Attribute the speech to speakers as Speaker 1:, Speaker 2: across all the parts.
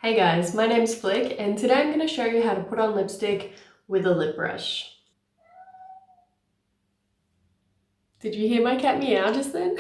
Speaker 1: Hey guys, my name's Flick and today I'm going to show you how to put on lipstick with a lip brush. Did you hear my cat meow just then?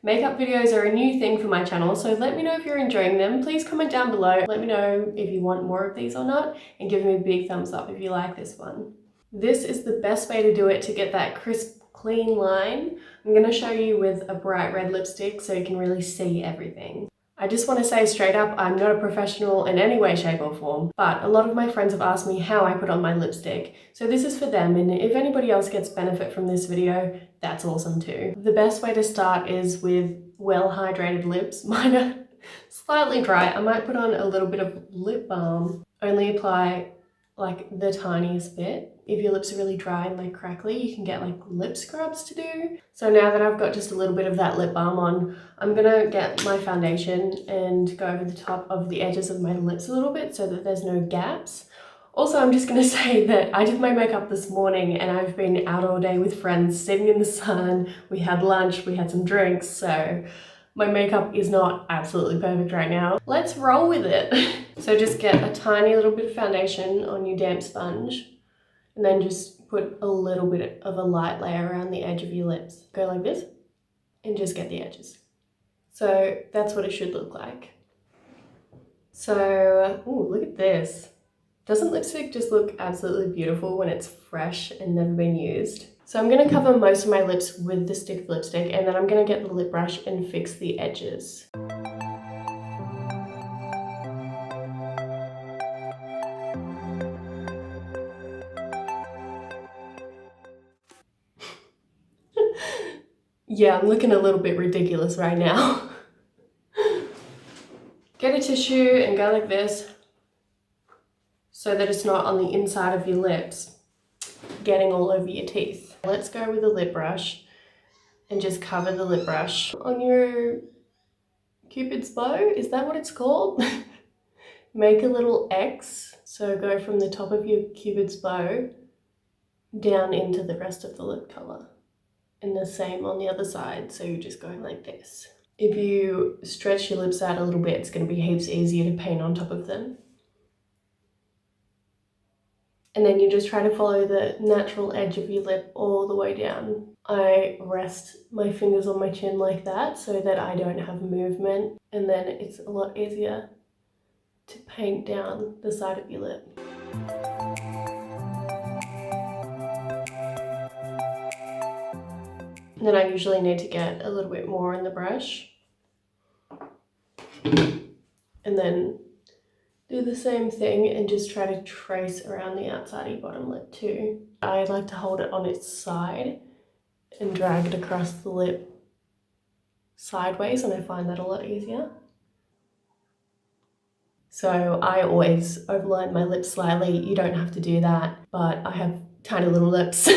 Speaker 1: Makeup videos are a new thing for my channel, so let me know if you're enjoying them. Please comment down below. Let me know if you want more of these or not, and give me a big thumbs up if you like this one. This is the best way to do it to get that crisp, clean line. I'm going to show you with a bright red lipstick so you can really see everything. I just want to say straight up, I'm not a professional in any way, shape or form, but a lot of my friends have asked me how I put on my lipstick. So this is for them, and if anybody else gets benefit from this video, that's awesome too. The best way to start is with well-hydrated lips. Mine are slightly dry. I might put on a little bit of lip balm. Only apply like the tiniest bit. If your lips are really dry and like crackly, you can get like lip scrubs to do. So now that I've got just a little bit of that lip balm on, I'm gonna get my foundation and go over the top of the edges of my lips a little bit so that there's no gaps. Also, I'm just gonna say that I did my makeup this morning and I've been out all day with friends, sitting in the sun. We had lunch, we had some drinks, so my makeup is not absolutely perfect right now. Let's roll with it. So just get a tiny little bit of foundation on your damp sponge and then just put a little bit of a light layer around the edge of your lips. Go like this and just get the edges. So that's what it should look like. So, ooh, look at this. Doesn't lipstick just look absolutely beautiful when it's fresh and never been used? So I'm going to cover most of my lips with the stick of lipstick, and then I'm going to get the lip brush and fix the edges. Yeah, I'm looking a little bit ridiculous right now. Get a tissue and go like this so that it's not on the inside of your lips, getting all over your teeth. Let's go with a lip brush and just cover the lip brush on your Cupid's bow. Is that what it's called? Make a little X. So go from the top of your Cupid's bow down into the rest of the lip color. And the same on the other side. So you're just going like this. If you stretch your lips out a little bit, it's going to be heaps easier to paint on top of them. And then you just try to follow the natural edge of your lip all the way down. I rest my fingers on my chin like that so that I don't have movement, and then it's a lot easier to paint down the side of your lip. And then I usually need to get a little bit more in the brush. And then do the same thing and just try to trace around the outside of your bottom lip too. I like to hold it on its side and drag it across the lip sideways, and I find that a lot easier. So I always overline my lips slightly. You don't have to do that, but I have tiny little lips.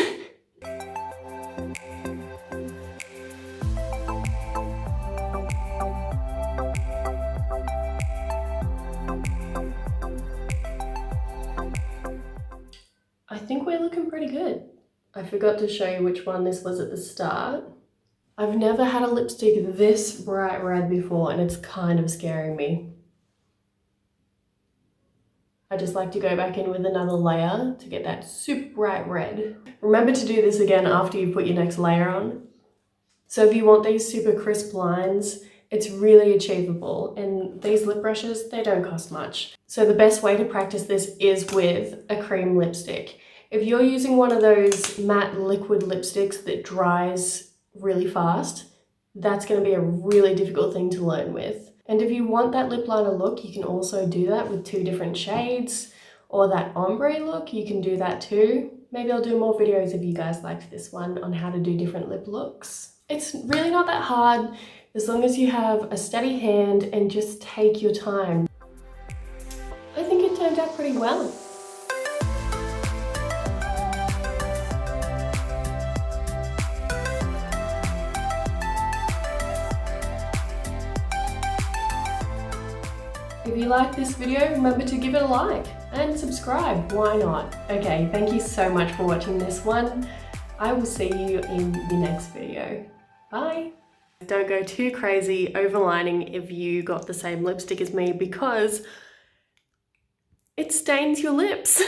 Speaker 1: I think we're looking pretty good. I forgot to show you which one this was at the start. I've never had a lipstick this bright red before, and it's kind of scaring me. I just like to go back in with another layer to get that super bright red. Remember to do this again after you put your next layer on. So if you want these super crisp lines, it's really achievable, and these lip brushes, they don't cost much. So the best way to practice this is with a cream lipstick. If you're using one of those matte liquid lipsticks that dries really fast, that's going to be a really difficult thing to learn with. And if you want that lip liner look, you can also do that with 2 different shades, or that ombre look, you can do that too. Maybe I'll do more videos if you guys liked this one on how to do different lip looks. It's really not that hard, as long as you have a steady hand and just take your time. I think it turned out pretty well. If you like this video, remember to give it a like and subscribe. Why not? Okay, thank you so much for watching this one. I will see you in the next video. Bye! Don't go too crazy overlining if you got the same lipstick as me because it stains your lips.